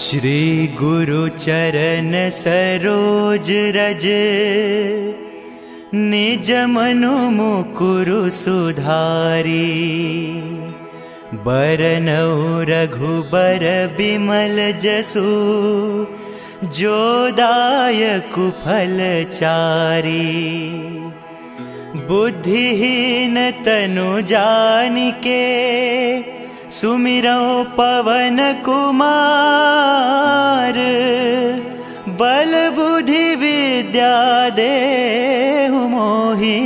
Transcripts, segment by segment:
श्री गुरु चरण सरोज रज, निज मनु मुकुरु सुधारी। बरनउँ रघुबर बिमल जसु, जो दायकु फल चारी। बुद्धिहीन तनु जानिके, सुमिरौ पवन कुमार। बल बुद्धि विद्या देहु मोहि,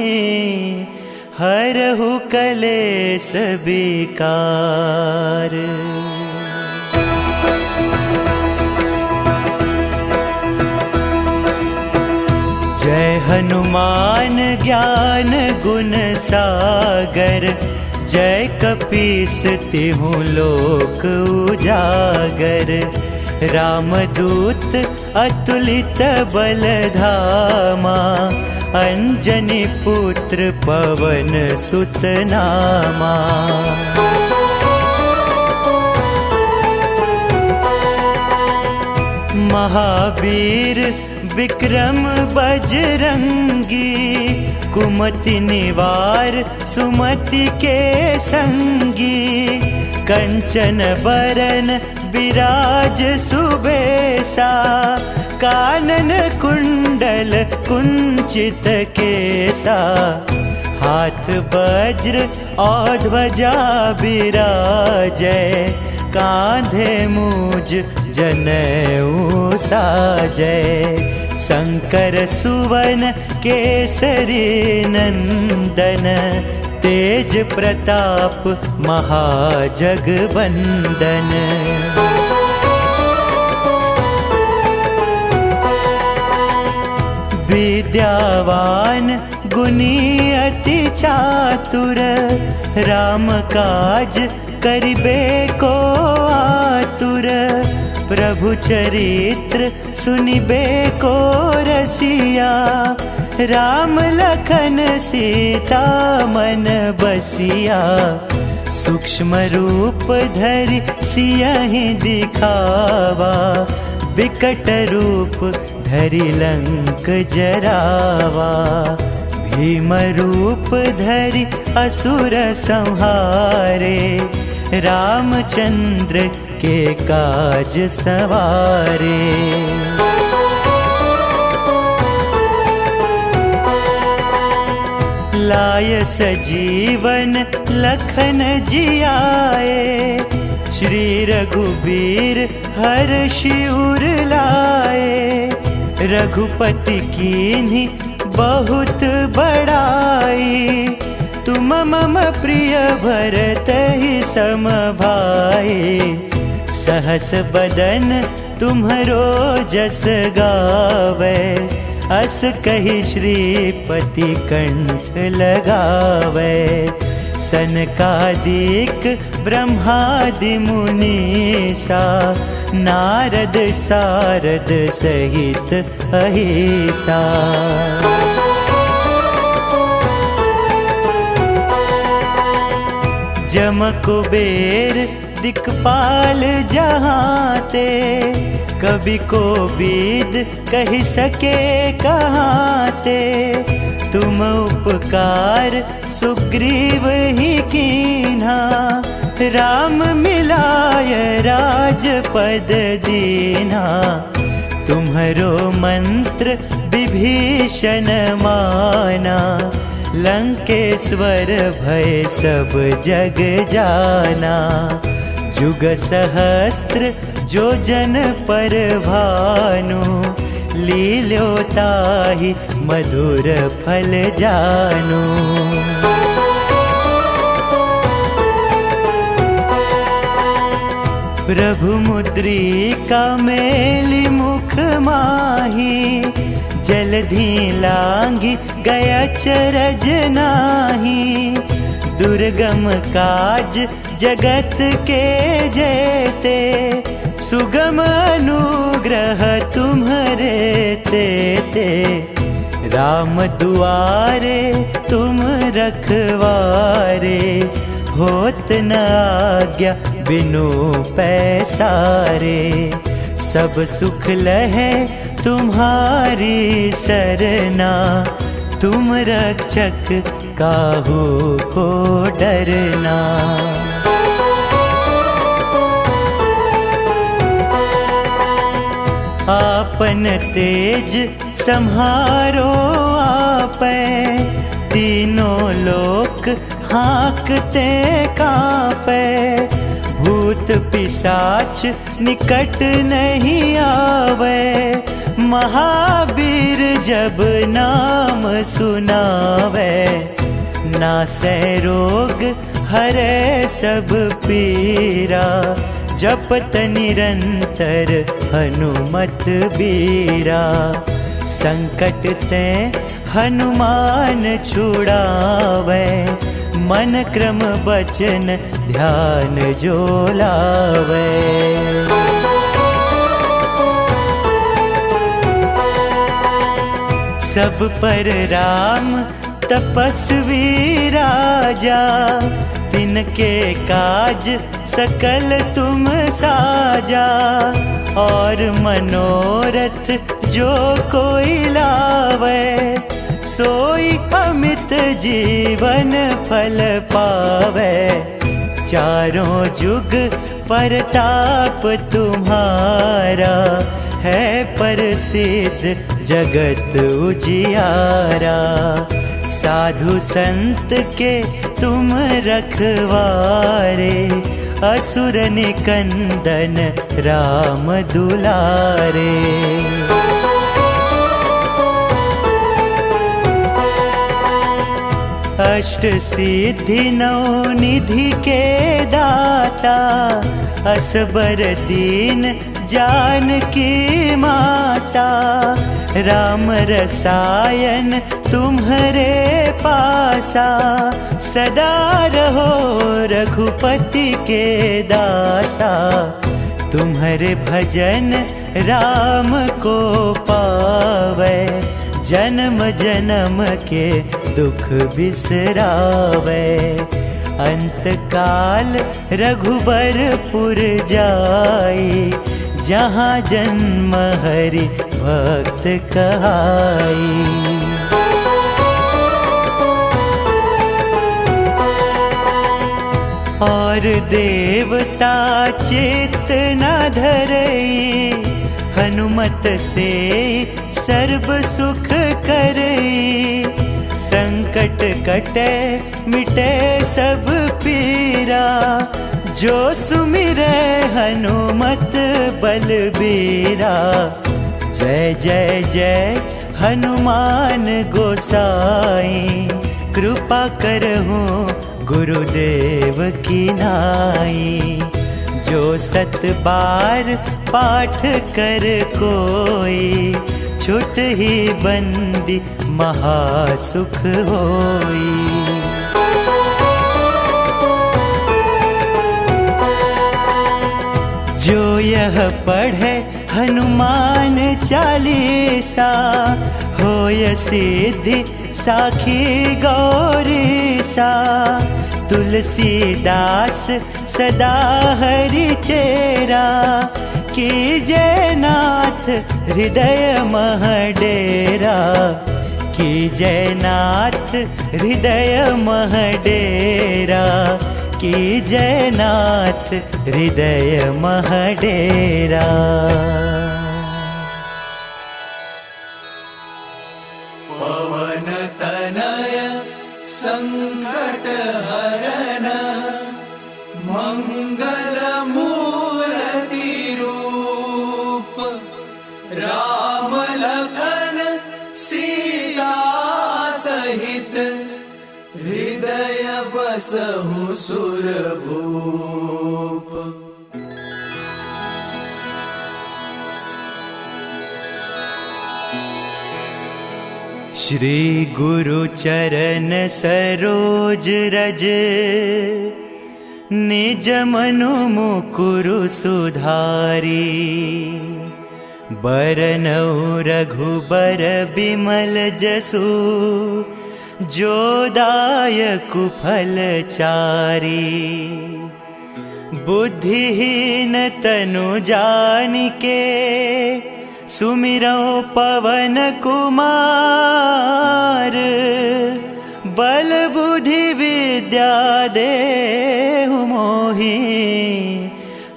हरहु कलेस विकार। जय हनुमान ज्ञान गुण सागर, जय कपीस तिहुँ लोक उजागर। रामदूत अतुलित बल धामा, अंजनी पुत्र पवन सुत नामा। महावीर विक्रम बजरंगी, कुमति निवार सुमति के संगी। कंचन बरन विराज सुबेसा, कानन कुंडल कुंचित केसा। हाथ वज्र और ध्वजा बिराजै, कांधे मूज जनेऊ साजै। शंकर सुवन केसरी नंदन, तेज प्रताप महाजगवंदन। विद्यावान गुणी अति चातुर, राम काज करिबे को आतुर। प्रभु चरित्र सुनिबे को रसिया, राम लखन सीता मन बसिया। सूक्ष्म रूप धरि सियहि दिखावा, बिकट रूप धरि लंक जरावा। भीम रूप धरि असुर संहारे, रामचंद्र के काज सवारे। लाय सजीवन लखन जियाए, श्री रघुबीर हर्षि उर लाए। रघुपति कीन्ही बहुत बड़ाई, तुम मम प्रिय भरतहि सम भाई। सहस बदन तुम्हरो जस गावै, अस कहि श्रीपति कंठ लगावै। सनकादिक ब्रह्मादि मुनीसा, नारद सारद सहित अहिसा। जम कुबेर दिक्पाल जहाँते, कवि कोविद कहि सके कहाँते। तुम उपकार सुग्रीव ही कीन्हा, राम मिलाय राजपद दीन्हा। तुम्हरो मंत्र विभीषण माना, लंकेश्वर भय सब जग जाना। जुग सहस्त्र जो जन पर भानु, लील्यो ताहि मधुर फल जानू। प्रभु मुद्रिका मेली मुख माही, जलधि लांघि गया चरज नाही। दुर्गम काज जगत के जेते, सुगम अनुग्रह तुम्हरे तेते। राम दुआरे तुम रखवारे, होत न आज्ञा बिनु पैसारे। सब सुख लहे तुम्हारी सरना, तुम रक्षक काहू को डरना। आपन तेज सम्हारो आपै, तीनों लोक हाँकते कांपै। भूत पिशाच निकट नहीं आवे, महावीर जब नाम सुनावे। नासै रोग हरे सब पीरा, जपत निरंतर हनुमत बीरा। संकट ते हनुमान छुड़ावे, मन क्रम बचन ध्यान जो लावे। सब पर राम तपस्वी राजा, तिनके काज सकल तुम साजा। और मनोरथ जो कोई लावे, सोई अमित जीवन फल पावे। चारों जुग परताप तुम्हारा, है प्रसिद्ध जगत उजियारा। साधु संत के तुम रखवारे, असुर निकंदन राम दुलारे। अष्ट सिद्धि नौ निधि के दाता, असबर दीन जानकी माता। राम रसायन तुम्हारे पासा, सदा रहो रघुपति के दासा। तुम्हारे भजन राम को पावे, जन्म जन्म के दुख बिसरावे। अंत काल रघुबरपुर जाई, जहाँ जन्म हरि भक्त कहाई। और देवता चित्त न धरई, हनुमत से सर्व सुख करई। संकट कटे मिटे सब पीरा, जो सुमिरै हनुमत बलबीरा। जय जय जय हनुमान गोसाई, कृपा करहु गुरुदेव की नाई। जो 7 बार पाठ कर कोई, छुट ही बंदी महासुख होई। जो यह पढ़े हनुमान चालीसा, होय सिद्धि साखी गौरीसा। तुलसीदास सदा हरि चेरा, कीजय नाथ हृदय मह डेरा। कीजय नाथ हृदय मह डेरा, कीजय नाथ हृदय मह डेरा। पवन तनय संकट हरन, मंगल मूर्ति रूप। राम लखन सीता सहित, हृदय बसहु सुरभूप। श्री गुरु चरण सरोज रज, निज मनु मुकुरु सुधारी। बरनउँ रघुबर बिमल जसु, जो दायकु फल चारी। बुद्धिहीन तनु जानिके सुमिरो पवन कुमार। बल बुद्धि विद्या देहु मोहि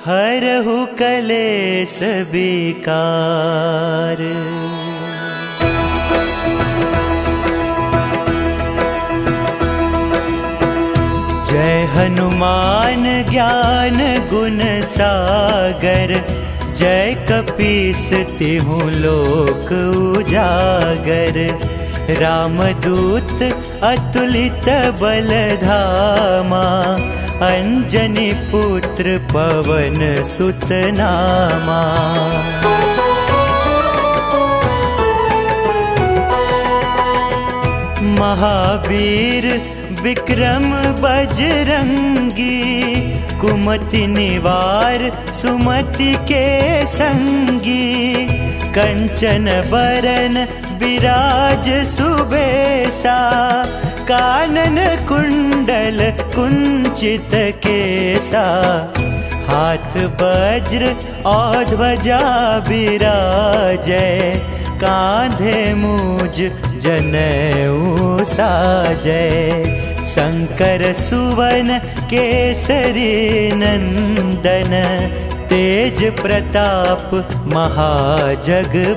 हरहु कलेस विकार। जय हनुमान ज्ञान गुण सागर। जय कपीस तिहु लोक उजागर। रामदूत अतुलित बल धामा। अंजनी पुत्र पवन सुत नामा। महावीर विक्रम बजरंगी। कुमति निवार सुमति के संगी। कंचन बरन विराज सुबेसा। कानन कुंडल कुंचित केसा। हाथ वज्र और ध्वजा विराजै। कांधे मूज जनेऊ साजै। शंकर सुवन केसरी नंदन। तेज प्रताप महाजगवंदन।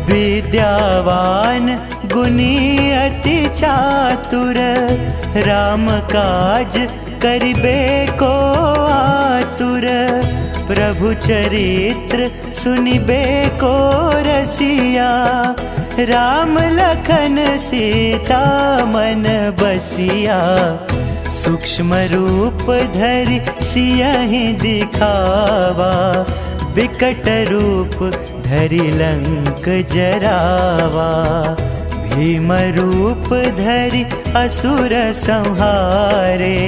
विद्यावान गुणी अति चातुर। राम काज करिबे को आतुर। प्रभु चरित्र सुनिबे को रसिया। राम लखन सीता मन बसिया। सूक्ष्म रूप धरि सियहि दिखावा। विकट रूप धरि लंक जरावा। भीम रूप धरि असुर संहारे।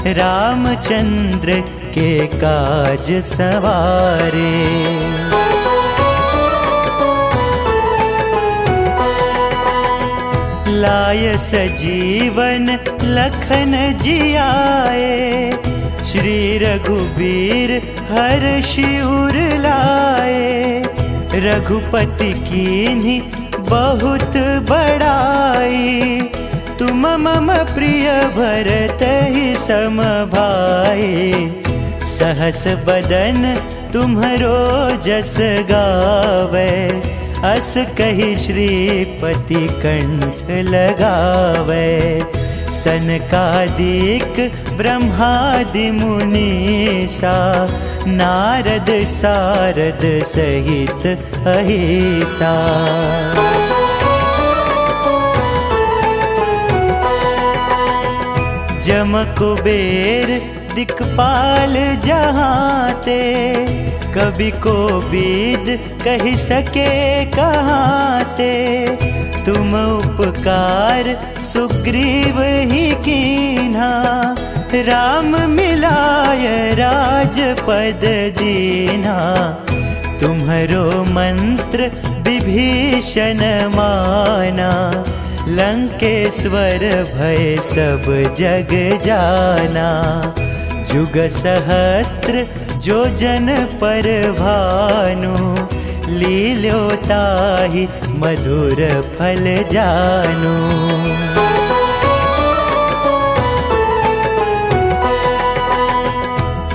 रामचंद्र के काज सवारे। लाय सजीवन लखन जियाए। श्री रघुबीर हर्षि उर लाए। रघुपति कीन्ही बहुत बड़ाई। तुम मम प्रिय भरतहि सम भाई। सहस बदन तुम्हरो जस गावे। अस कहि श्रीपति कंठ लगावे। सनकादिक ब्रह्मादि मुनीसा। नारद सारद सहित अहिसा। जम कुबेर दिक्पाल जहाते। कवि को बीद कहि सके कहाते। तुम उपकार सुग्रीव ही कीन्हा। राम मिलाय राजपद दीन्हा। तुम्हरो मंत्र विभीषण माना। लंकेश्वर भय सब जग जाना। जुग सहस्त्र जो जन पर भानु। लील्यो ताहि मधुर फल जानू।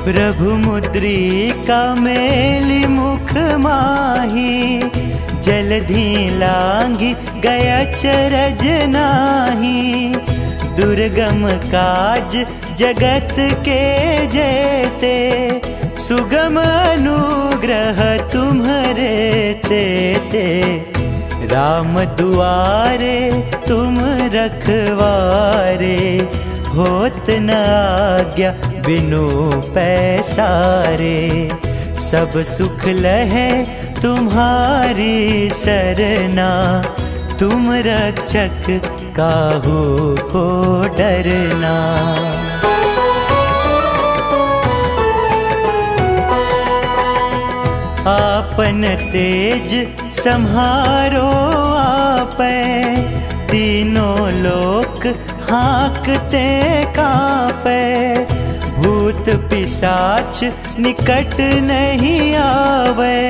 प्रभु मुद्रिका मेलि मुख माही। जलधि लांघि गया चरज नाही। दुर्गम काज जगत के जेते। सुगम अनुग्रह तुम्हरे तेते। राम दुआरे तुम रखवारे। होत न आज्ञा बिनु पैसारे। सब सुख लहे तुम्हारी सरना। तुम रक्षक काहू को डरना। आपन तेज सम्हारो कांपे, तीनों लोक हाँकते कांपे। भूत पिशाच निकट नहीं आवे,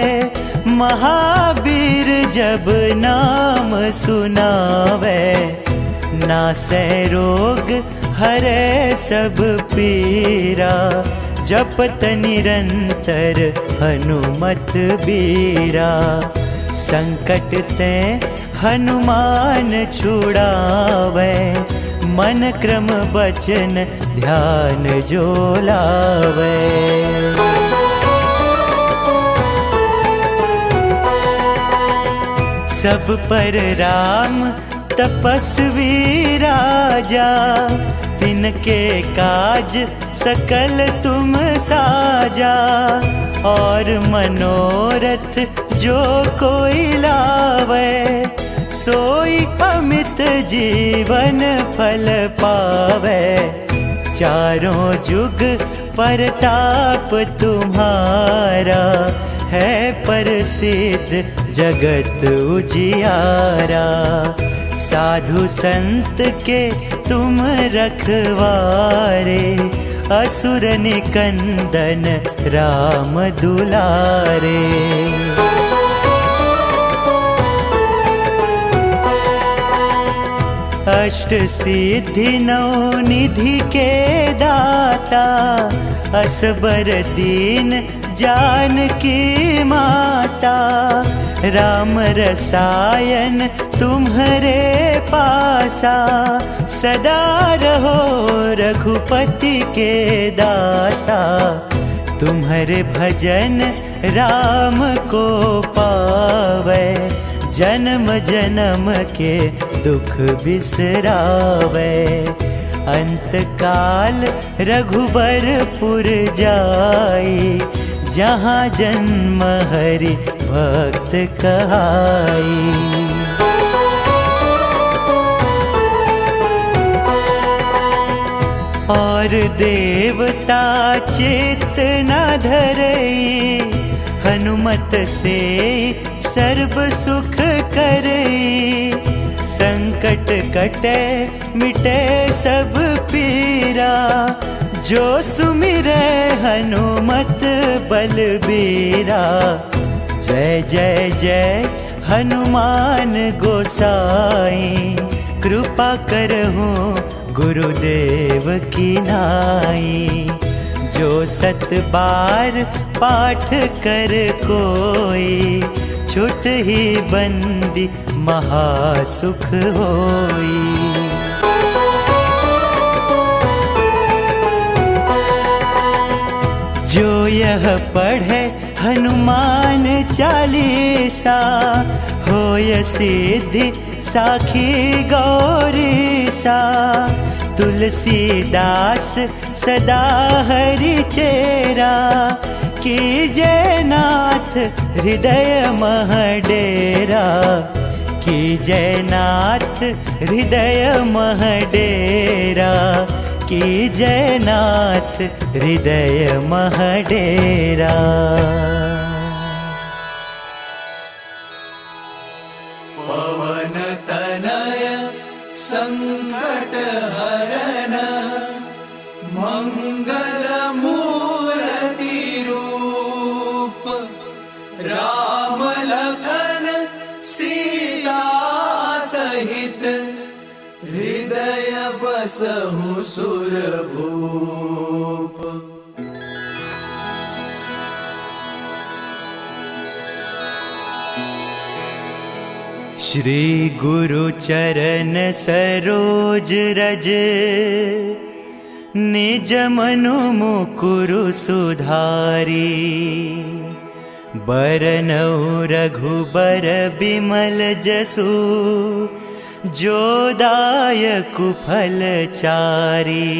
महावीर जब नाम सुनावे। नासै रोग हरे सब पीरा, जपत निरंतर हनुमत बीरा। संकट ते हनुमान छुड़ावे, मन क्रम बचन ध्यान जो लावे। सब पर राम तपस्वी राजा, तिनके काज सकल तुम साजा। और मनोरथ जो कोई लावे, सोई अमित जीवन फल पावे। चारों जुग परताप तुम्हारा, है प्रसिद्ध जगत उजियारा। साधु संत के तुम रखवारे, असुर निकंदन राम दुलारे। अष्ट सिद्धि नौ निधि के दाता, असबर दीन जानकी माता। राम रसायन तुम्हारे पासा, सदा रहो रघुपति के दासा। तुम्हारे भजन राम को पावे, जन्म जन्म के दुख बिसरावे। अंत काल रघुबरपुर जाई, जहाँ जन्म हरि भक्त कहाई। और देवता चित्त न धरई, हनुमत से सर्व सुख करई। संकट कटे मिटे सब पीरा, जो सुमिरै हनुमत बलबीरा। जय जय जय हनुमान गोसाई, कृपा करहूँ गुरुदेव की नाई। जो 7 बार पाठ कर कोई, छुट ही बंदी महासुख होई। जो यह पढ़े हनुमान चालीसा, होय सिद्धि साखी गौरीसा। तुलसीदास सदा हरि चेरा, कीजय नाथ हृदय मह डेरा। कीजय नाथ हृदय मह डेरा, कीजय नाथ हृदय मह डेरा। पवन तनय संकट हरन, मंगल मूर्ति रूप। राम लखन सीता सहित, हृदय बसहु सुरभूप। श्री गुरु चरण सरोज रज, निज मनु मुकुरु सुधारी। बरनउँ रघुबर बिमल जसु, जो दायकु फल चारी।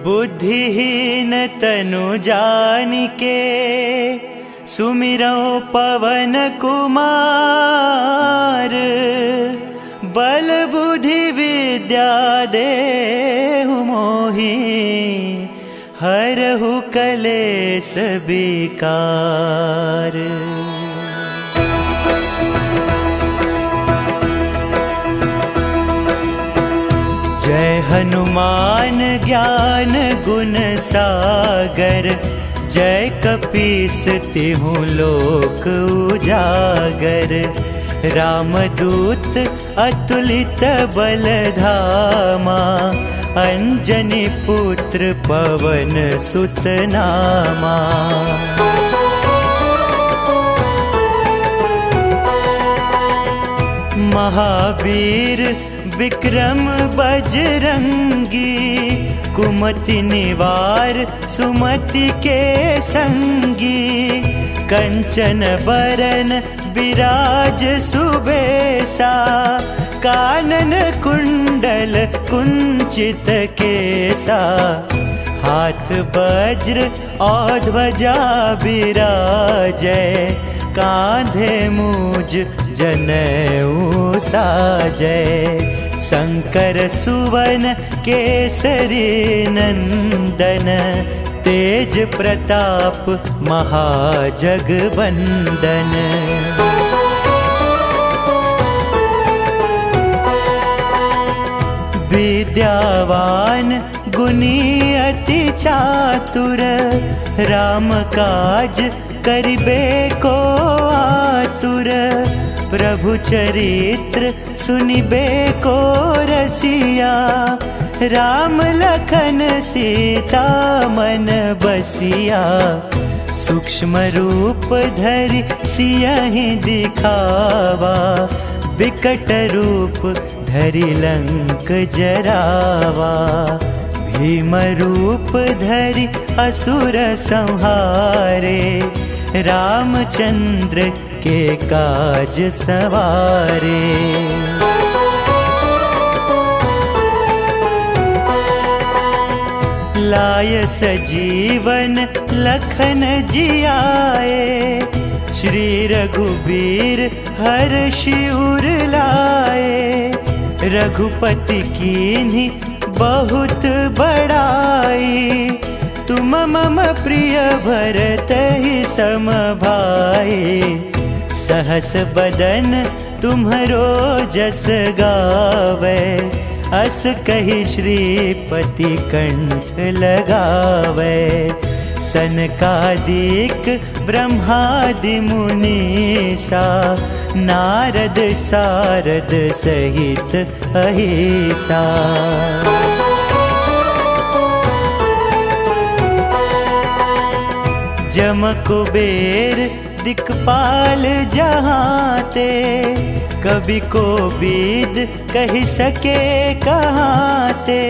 बुद्धिहीन तनु जानिके, सुमिरौ पवन कुमार। बल बुद्धि विद्या देहु मोहि, हरहु कलेस विकार। समान ज्ञान गुण सागर, जय कपीस तिहु लोक उजागर। रामदूत अतुलित बलधामा, अंजनी पुत्र पवन सुत नामा। महावीर विक्रम बजरंगी, कुमति निवार सुमति के संगी। कंचन बरन विराज सुबेसा, कानन कुंडल कुंचित केसा। हाथ वज्र और ध्वजा विराजै, कांधे मूज जनेऊ साजै। शंकर सुवन केसरी नंदन, तेज प्रताप महाजगवंदन। विद्यावान गुणी अति चातुर, राम काज करिबे को आतुर। प्रभु चरित्र सुनिबे को रसिया, राम लखन सीता मन बसिया। सूक्ष्म रूप धरि सियहि दिखावा, विकट रूप धरि लंक जरावा। भीम रूप धरि असुर संहारे, रामचंद्र के काज सवारे। लाय सजीवन लखन जियाए, श्री रघुबीर हर्षि उर लाए। रघुपति कीन्ही बहुत बड़ाई, तुम मम प्रिय भरतहि सम भाई। सहस बदन तुम्हरो जस गावे, अस कहि श्रीपति कंठ लगावे। सनकादिक ब्रह्मादि मुनीसा, नारद सारद सहित अहिसा। जम कुबेर दिक्पाल जहाँते, कवि को बीद कही सके कहाँते।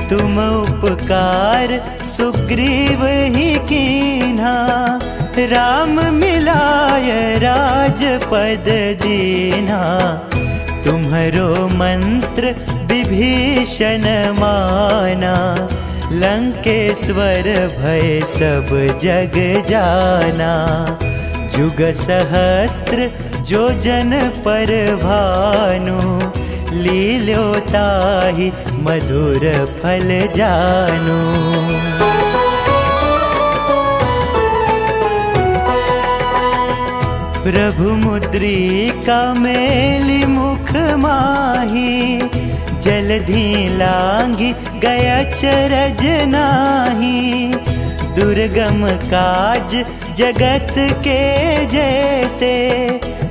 तुम उपकार सुग्रीव ही कीन्हा, राम मिलाय राजपद दीन्हा। तुम्हरो मंत्र विभीषण माना, लंकेश्वर भय सब जग जाना। जुग सहस्त्र जो जन पर भानु, लील्यो ताहि मधुर फल जानू। प्रभु मुद्रिका मेलि मुख माही, जलधि लांघि गया चरज नाही। दुर्गम काज जगत के जेते,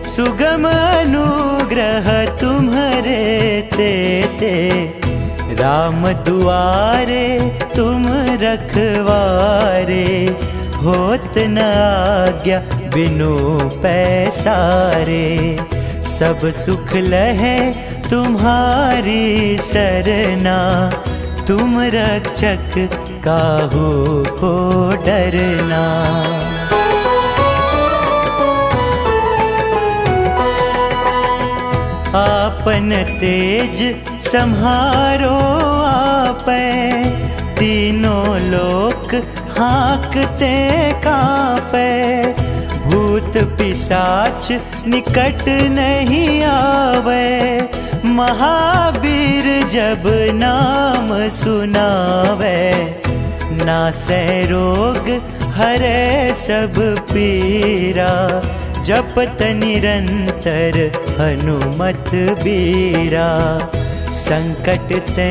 सुगम अनुग्रह तुम्हरे तेते। राम दुआरे तुम रखवारे, होत न आज्ञा बिनु पैसारे। सब सुख लहे तुम्हारी सरना, तुम रक्षक काहू को डरना। आपन तेज सम्हारो आपै, तीनों लोक हाँकते कांपै। भूत पिशाच निकट नहीं आवे, महावीर जब नाम सुनावे। नासै रोग हरै सब पीरा, जपत निरंतर हनुमत बीरा। संकट ते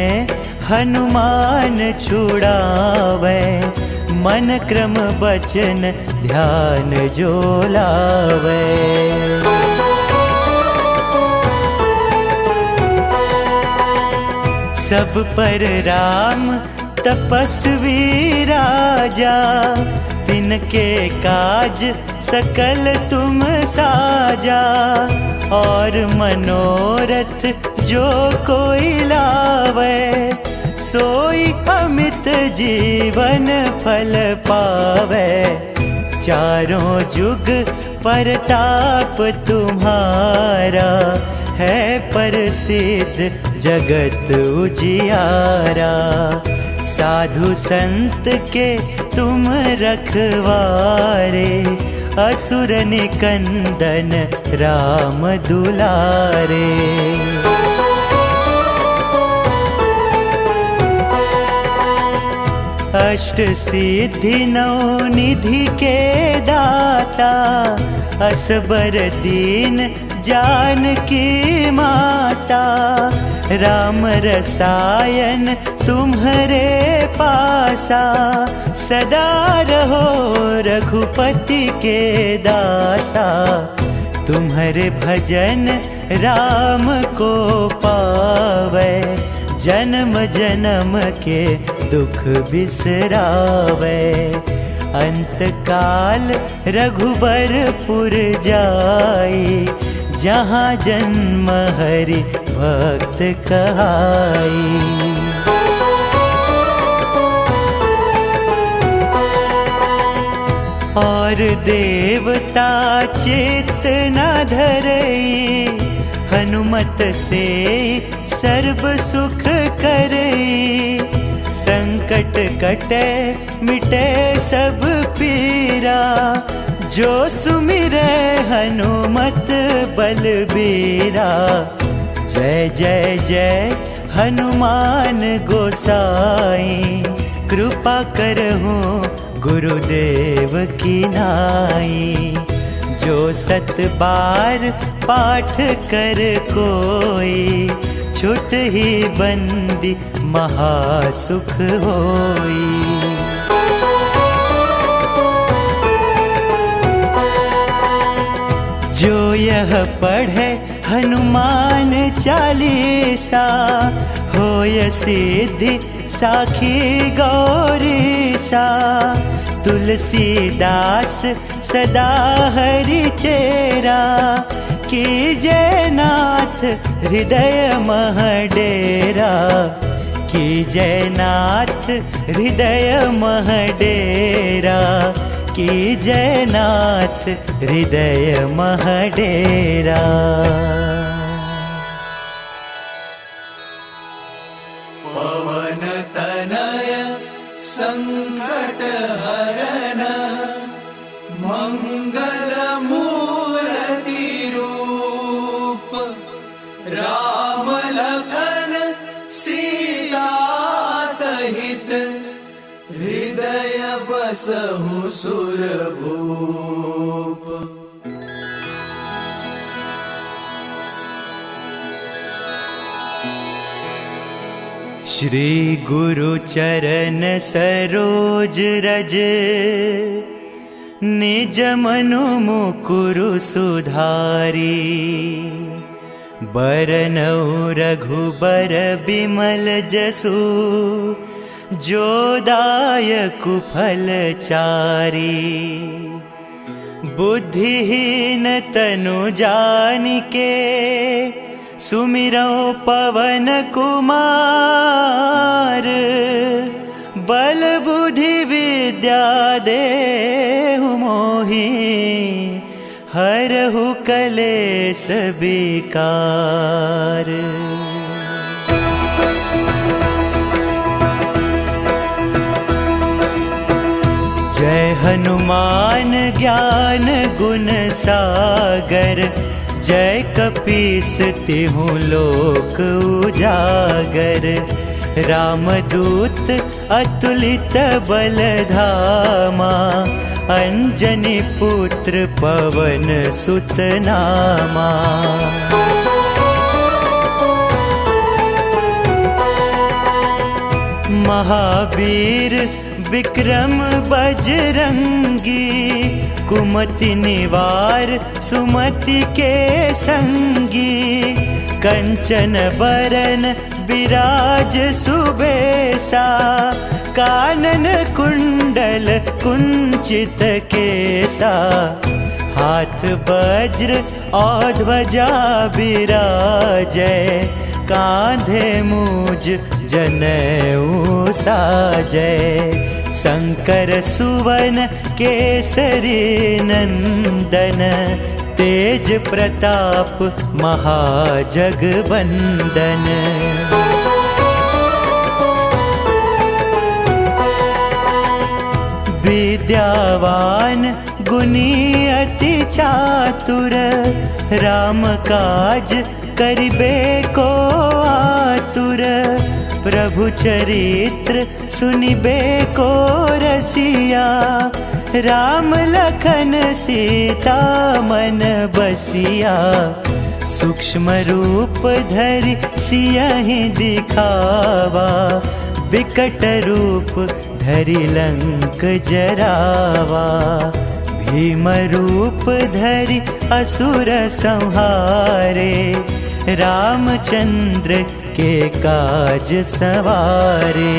हनुमान छुड़ावे, मन क्रम बचन ध्यान जो लावे। सब पर राम तपस्वी राजा, तिनके काज सकल तुम साजा। और मनोरथ जो कोई लावे, सोई अमित जीवन फल पावे। चारों जुग परताप तुम्हारा, है प्रसिद्ध जगत उजियारा। साधु संत के तुम रखवारे, असुर निकंदन राम दुलारे। अष्ट सिद्धि नौ निधि के दाता, असबर दीन जानकी माता। राम रसायन तुम्हारे पासा, सदा रहो रघुपति के दासा। तुम्हारे भजन राम को पावे, जन्म जन्म के दुख बिसरावे। अंत काल रघुबरपुर जाई, जहाँ जन्म हरि भक्त कहाई। और देवता चित्त न धरई, हनुमत से सर्व सुख करई। संकट कटे मिटे सब पीरा, जो सुमिरै हनुमत बलबीरा। जय जय जय हनुमान गोसाई, कृपा करहूँ गुरुदेव की नाई। जो 7 बार पाठ कर कोई, छुट ही बंदी महासुख होई। जो यह पढ़े हनुमान चालीसा, होय सिद्धि साखी गौरीसा। तुलसीदास सदा हरि चेरा, कीजय नाथ हृदय मह डेरा। कीजय नाथ हृदय मह डेरा, कीजय नाथ हृदय मह डेरा। पवन तनय संकट हरन, मंगल मूर्ति रूप। राम लखन सीता सहित, हृदय बसहु सुरभूप। श्री गुरु चरण सरोज रज, निज मनु मुकुरु सुधारी। बरनउँ रघुबर बिमल जसु, जो दायकु फल चारी। बुद्धिहीन तनु जानिके, सुमिरौ पवन कुमार। बल बुद्धि विद्या देहु मोहि, हरहु कलेस विकार। जय हनुमान ज्ञान गुण सागर, जय कपीस तिहु लोक उजागर। रामदूत अतुलित बल धामा, अंजनी पुत्र पवन सुत नामा। महावीर विक्रम बजरंगी, कुमति निवार सुमति के संगी। कंचन बरन विराज सुबेसा, कानन कुंडल कुंचित केसा। हाथ वज्र और ध्वजा विराजै, कांधे मूज जनेऊ साजै। शंकर सुवन केसरी नंदन, तेज प्रताप महाजगवंदन। विद्यावान गुणी अति चातुर, राम काज करिबे को आतुर। प्रभु चरित्र सुनिबे को रसिया, राम लखन सीता मन बसिया। सूक्ष्म रूप धरि सियहि दिखावा, विकट रूप धरि लंक जरावा। भीम रूप धरि असुर संहारे, रामचंद्र के काज सवारे।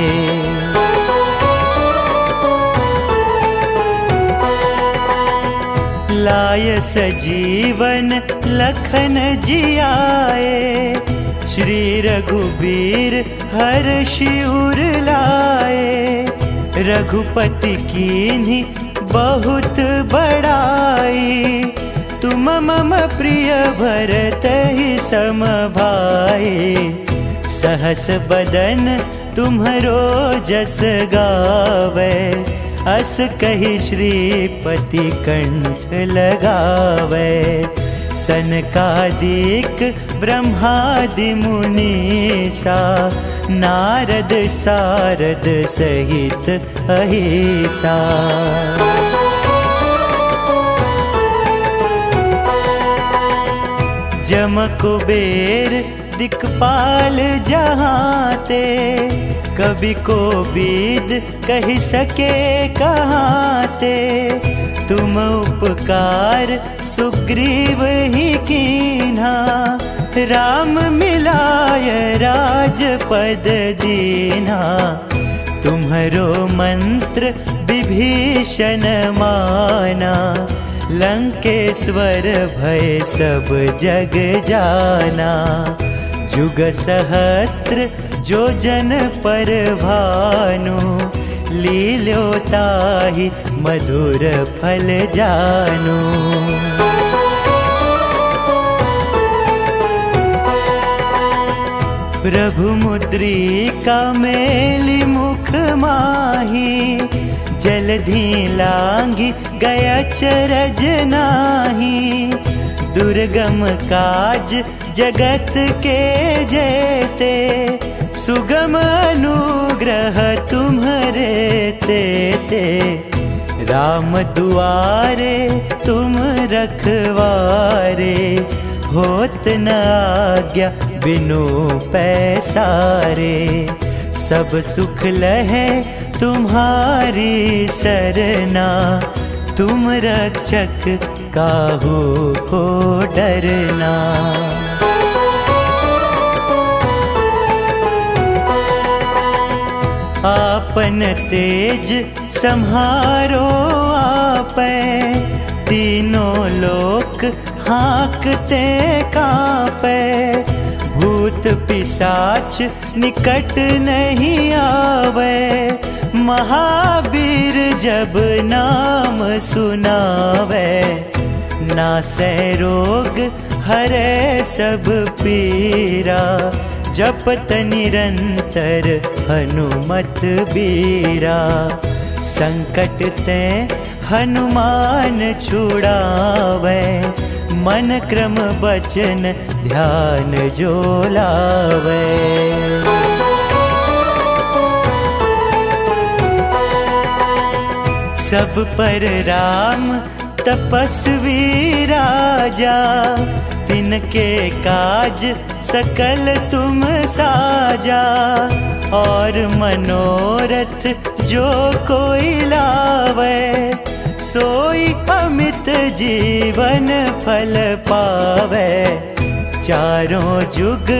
लाय सजीवन लखन जियाए, श्री रघुबीर हर्षि उर लाए। रघुपति कीन्ही बहुत बड़ाई, तुम मम प्रिय भरतहि सम भाई। सहस बदन तुम्हरो जस गावे, अस कहि श्रीपति कंठ लगावे। सनकादिक ब्रह्मादि मुनीसा, नारद सारद सहित अहिसा। जम कुबेर दिक्पाल जहांते, कवि को बीद कहि सके कहाते। तुम उपकार सुग्रीव ही कीन्हा, राम मिलाय राजपद दीन्हा। तुम्हरो मंत्र विभीषण माना, लंकेश्वर भय सब जग जाना। जुग सहस्त्र जो जन पर भानु, लील्यो ताहि मधुर फल जानू। प्रभु मुद्रिका मेलि मुख माही, जलधि लांघि गया चरज नाही। दुर्गम काज जगत के जेते, सुगम अनुग्रह तुम्हरे तेते। राम दुआरे तुम रखवारे, होत न आज्ञा बिनु पैसारे। सब सुख लहे तुम्हारी सरना, तुम रक्षक काहू को डरना। आपन तेज सम्हारो आपै, तीनों लोक हाँकते कांपै। भूत पिशाच निकट नहीं आवे, महावीर जब नाम सुनावे। नासै रोग हरै सब पीरा, जपत निरंतर हनुमत बीरा। संकट ते हनुमान छुड़ावे, मन क्रम बचन ध्यान जो लावे। सब पर राम तपस्वी राजा, तिन जिनके काज सकल तुम साजा, और मनोरथ जो कोई लावे, सोई अमित जीवन फल पावे। चारों जुग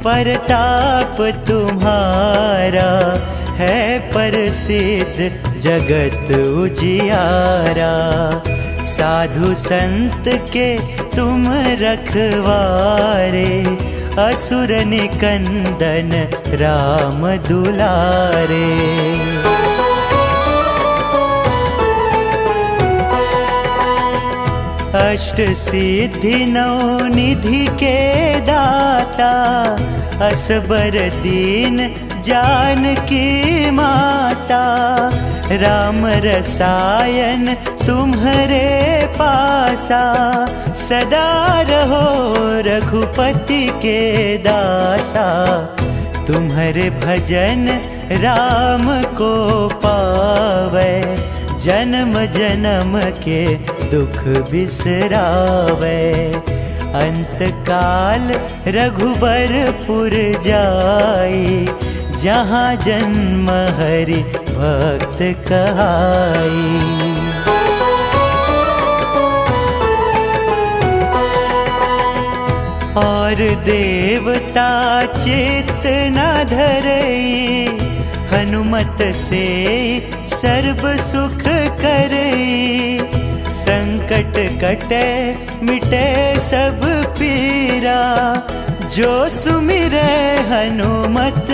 परताप तुम्हारा, है प्रसिद्ध जगत उजियारा। साधु संत के तुम रखवारे, असुर निकंदन राम दुलारे। अष्ट सिद्धि नौ निधि के दाता, असबर दीन जानकी माता। राम रसायन तुम्हारे पासा, सदा रहो रघुपति के दासा। तुम्हारे भजन राम को पावे, जन्म जन्म के दुख बिसरावे। अंत काल रघुबरपुर जाई, जहाँ जन्म हरि भक्त कहाई। और देवता चित्त न धरई, हनुमत से सर्व सुख करई। संकट कटे मिटे सब पीरा, जो सुमिरै हनुमत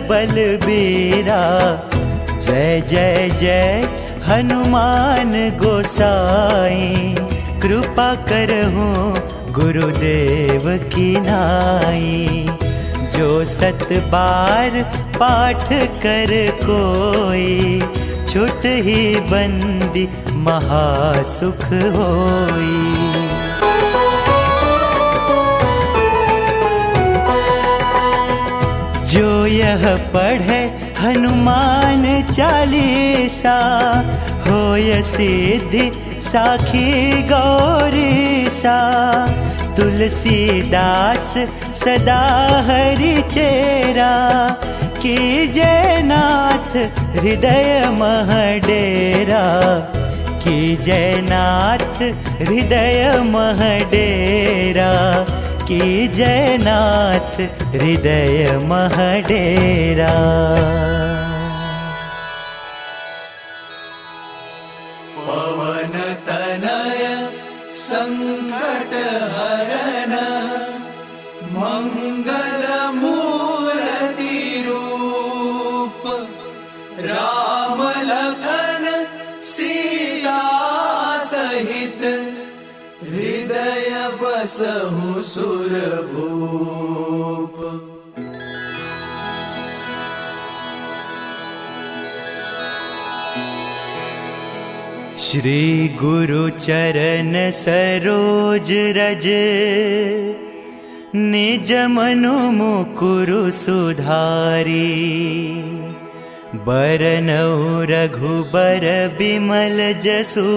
बलबीरा। जय जय जय हनुमान गोसाई, कृपा करहूँ गुरुदेव की नाई। जो 7 बार पाठ कर कोई, छुट ही बंदी महासुख होई। जो यह पढ़े हनुमान चालीसा, होय सिद्धि साखी गौरीसा। तुलसीदास सदा हरि चेरा, कीजय नाथ हृदय मह डेरा। कीजय नाथ हृदय मह डेरा, कीजय नाथ हृदय मह डेरा। पवन तनय संकट हरन, मंगल मूर्ति रूप। राम लखन सीता सहित, हृदय बसहु सुरभूप। श्री गुरु चरण सरोज रज, निज मनु मुकुरु सुधारी। बरनउँ रघुबर बिमल जसु,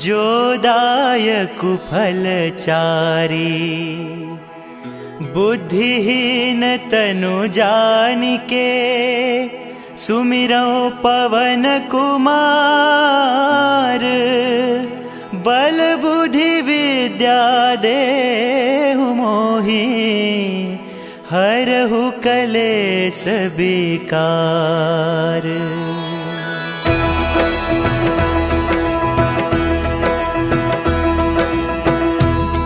जो दायकु फल चारी। बुद्धिहीन तनु जानिके, सुमिरौ पवन कुमार। बल बुद्धि विद्या देहु मोहि, हरहु कलेस विकार।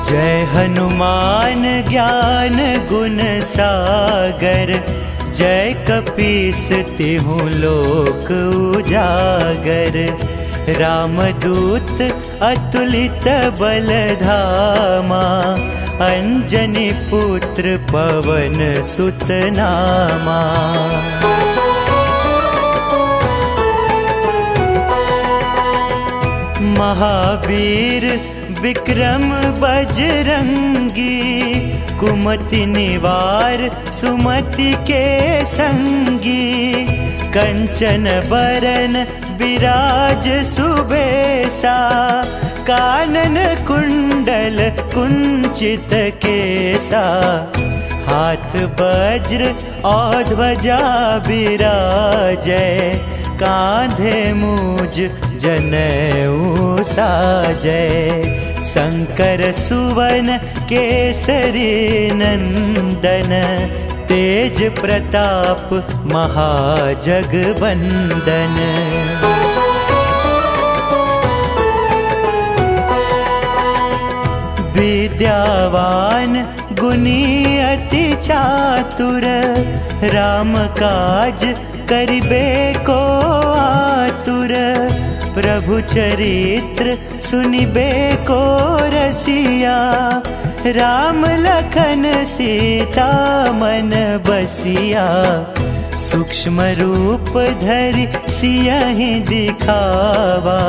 जय हनुमान ज्ञान गुण सागर, जय कपीस तिहु लोक उजागर। रामदूत अतुलित बल धामा, अंजनी पुत्र पवन सुत नामा। महावीर विक्रम बजरंगी, कुमति निवार सुमति के संगी। कंचन बरन विराज सुबेसा, कानन कुंडल कुंचित केसा, हाथ वज्र और ध्वजा बिराजै, कांधे मूज जनेऊ साजै। शंकर सुवन केसरी नंदन, तेज प्रताप महाजगवंदन। विद्यावान गुणी अति चातुर, राम काज करिबे को आतुर। प्रभु चरित्र सुनिबे को रसिया, राम लखन सीता मन बसिया। सूक्ष्म रूप धरि सियहि दिखावा,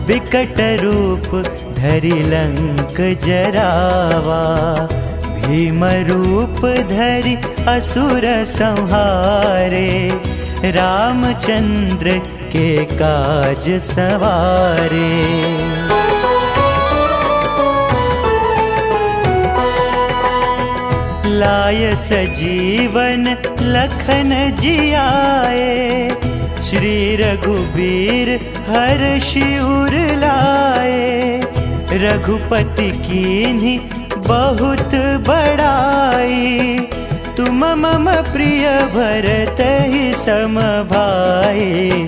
विकट रूप धरि लंक जरावा। भीम रूप धरि असुर संहारे, रामचंद्र के काज सवारे। लाय सजीवन लखन जियाए, श्री रघुबीर हर्षि उर लाए। रघुपति कीन्ही बहुत बड़ाई, तुम मम प्रिय भरतहि सम भाई।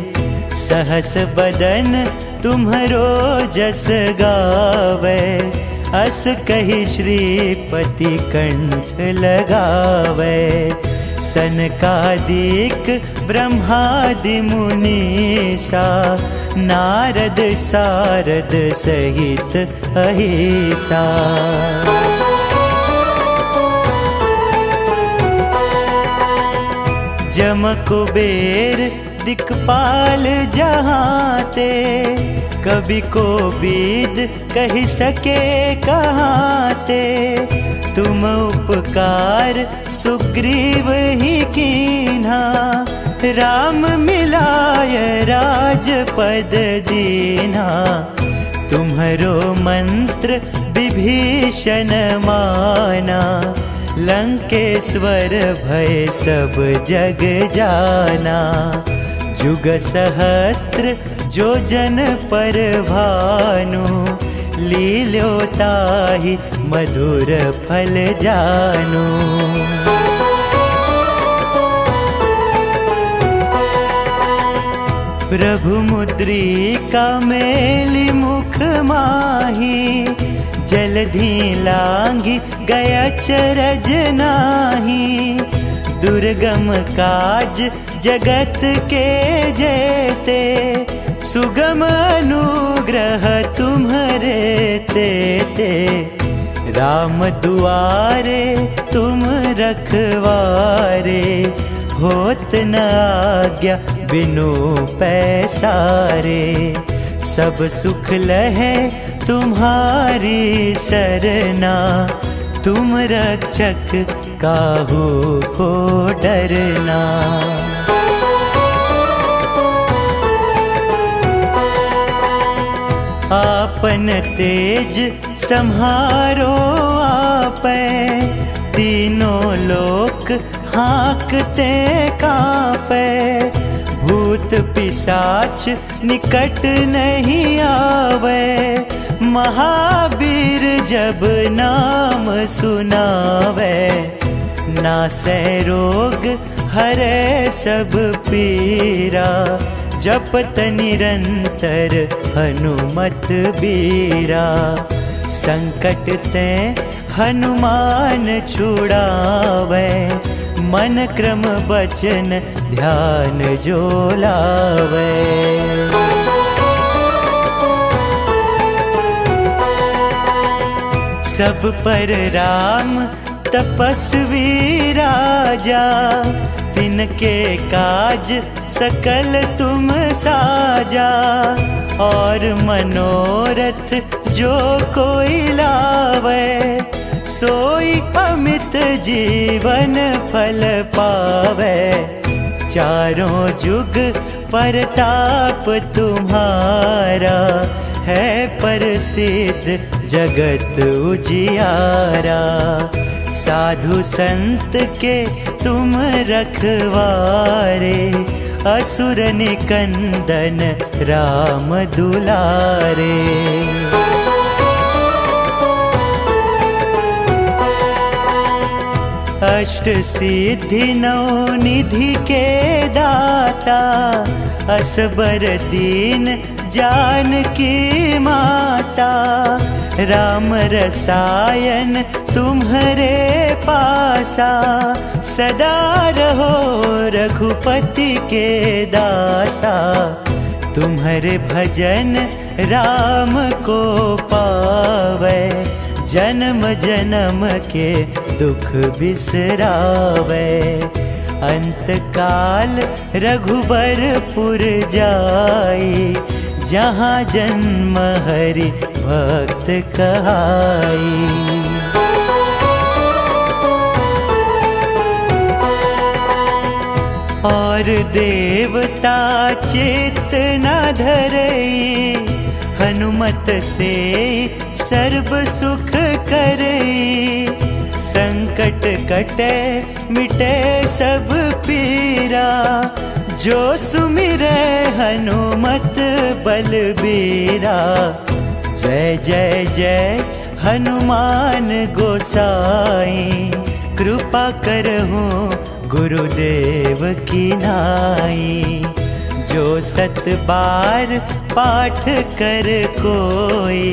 सहस बदन तुम्हरो जस गावे, अस कहि श्रीपति कंठ लगावे। सनकादिक ब्रह्मादि मुनीसा, नारद सारद सहित अहिसा। जम कुबेर दिक्पाल जहाँते, कवि को बीद कहि सके कहाँते। तुम उपकार सुग्रीव ही कीन्हा, राम मिलाय राजपद दीन्हा। तुम्हरो मंत्र विभीषण माना, लंकेश्वर भय सब जग जाना। जुग सहस्त्र जो जन पर भानु, लील्यो ताहि मधुर फल जानू। प्रभु मुद्रिका मेलि मुख माही, जलधि लांघि गया चरज नाही। दुर्गम काज जगत के जेते, सुगम अनुग्रह तुम्हरे तेते। राम दुआरे तुम रखवारे, होत न आज्ञा बिनु पैसारे। सब सुख लहे तुम्हारी सरना, तुम रक्षक काहू को डरना। आपन तेज सम्हारो आपै, तीनों लोक हाँकते कांपै। भूत पिशाच निकट नहीं आवे, महावीर जब नाम सुनावे। नासै रोग हरै सब पीरा, जपत निरंतर हनुमत बीरा। संकट ते हनुमान छुड़ावे, मन क्रम बचन ध्यान जो लावे। सब पर राम तपस्वी राजा, तिनके काज सकल तुम साजा। और मनोरथ जो कोई लावे, सोई अमित जीवन फल पावे। चारों जुग परताप तुम्हारा, है प्रसिद्ध जगत उजियारा। साधु संत के तुम रखवारे, असुर निकंदन राम दुलारे। अष्ट सिद्धि नौ निधि के दाता, असबर दीन जानकी माता। राम रसायन तुम्हारे पासा, सदा रहो रघुपति के दासा। तुम्हारे भजन राम को पावे, जन्म जन्म के दुख बिसरावे। अंत काल रघुबरपुर जाई, जहाँ जन्म हरि भक्त कहाई। और देवता चित्त न धरई, हनुमत से सर्व सुख करई। संकट कटे मिटे सब पीरा, जो सुमिरै हनुमत बलबीरा। जय जय जय हनुमान गोसाई, कृपा करहूँ गुरुदेव की नाई। जो 7 बार पाठ कर कोई,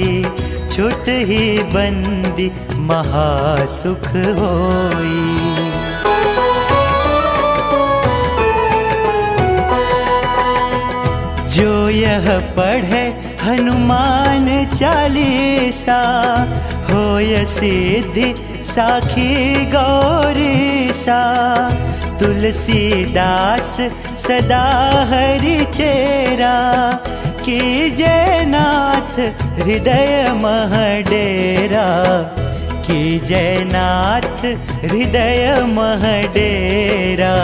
छुट ही बंदी महासुख होई। जो यह पढ़े हनुमान चालीसा, होय सिद्धि साखी गौरीसा। तुलसीदास सदा हरि चेरा, कीजय नाथ हृदय मह डेरा। कीजय नाथ हृदय मह डेरा,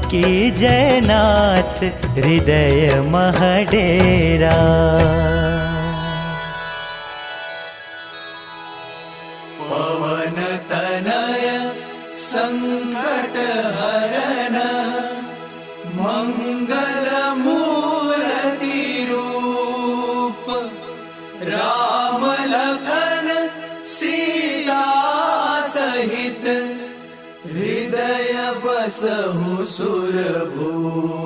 कीजय नाथ हृदय मह डेरा। पवन तनय संकट हरन, मंगल मूर्ति रूप। राम लखन सीता सहित, हृदय बसहु सुरभूप।